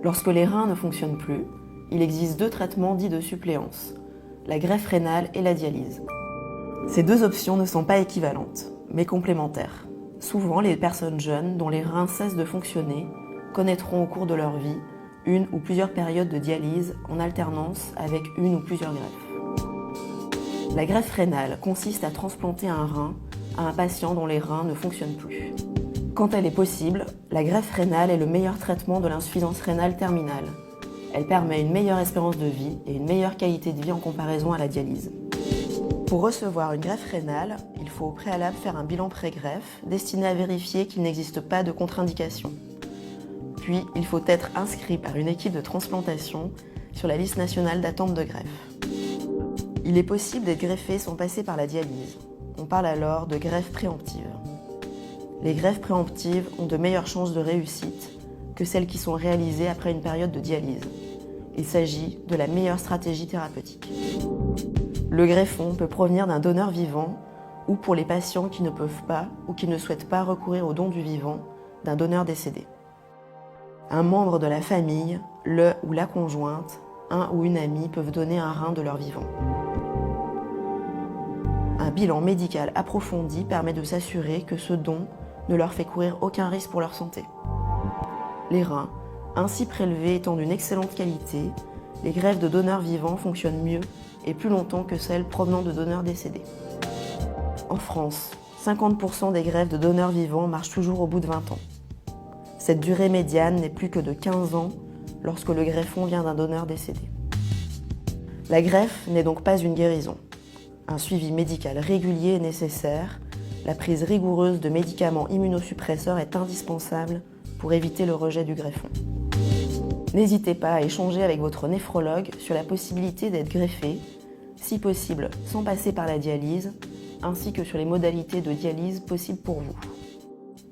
Lorsque les reins ne fonctionnent plus, il existe deux traitements dits de suppléance, la greffe rénale et la dialyse. Ces deux options ne sont pas équivalentes, mais complémentaires. Souvent, les personnes jeunes dont les reins cessent de fonctionner connaîtront au cours de leur vie une ou plusieurs périodes de dialyse en alternance avec une ou plusieurs greffes. La greffe rénale consiste à transplanter un rein à un patient dont les reins ne fonctionnent plus. Quand elle est possible, la greffe rénale est le meilleur traitement de l'insuffisance rénale terminale. Elle permet une meilleure espérance de vie et une meilleure qualité de vie en comparaison à la dialyse. Pour recevoir une greffe rénale, il faut au préalable faire un bilan pré-greffe destiné à vérifier qu'il n'existe pas de contre-indication. Puis, il faut être inscrit par une équipe de transplantation sur la liste nationale d'attente de greffe. Il est possible d'être greffé sans passer par la dialyse. On parle alors de greffe préemptive. Les greffes préemptives ont de meilleures chances de réussite que celles qui sont réalisées après une période de dialyse. Il s'agit de la meilleure stratégie thérapeutique. Le greffon peut provenir d'un donneur vivant ou, pour les patients qui ne peuvent pas ou qui ne souhaitent pas recourir au don du vivant, d'un donneur décédé. Un membre de la famille, le ou la conjointe, un ou une amie peuvent donner un rein de leur vivant. Un bilan médical approfondi permet de s'assurer que ce don ne leur fait courir aucun risque pour leur santé. Les reins, ainsi prélevés étant d'une excellente qualité, les greffes de donneurs vivants fonctionnent mieux et plus longtemps que celles provenant de donneurs décédés. En France, 50% des greffes de donneurs vivants marchent toujours au bout de 20 ans. Cette durée médiane n'est plus que de 15 ans lorsque le greffon vient d'un donneur décédé. La greffe n'est donc pas une guérison. Un suivi médical régulier est nécessaire. La prise rigoureuse de médicaments immunosuppresseurs est indispensable pour éviter le rejet du greffon. N'hésitez pas à échanger avec votre néphrologue sur la possibilité d'être greffé, si possible sans passer par la dialyse, ainsi que sur les modalités de dialyse possibles pour vous.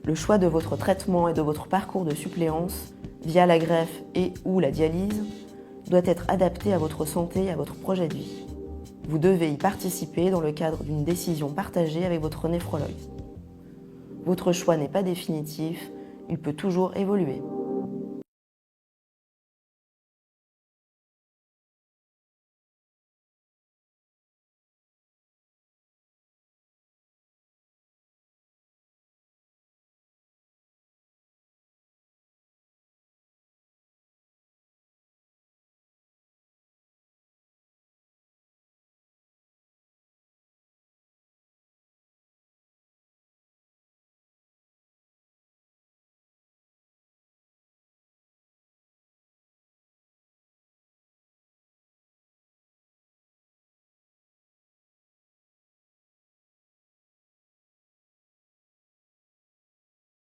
Le choix de votre traitement et de votre parcours de suppléance via la greffe et/ou la dialyse doit être adapté à votre santé et à votre projet de vie. Vous devez y participer dans le cadre d'une décision partagée avec votre néphrologue. Votre choix n'est pas définitif, il peut toujours évoluer.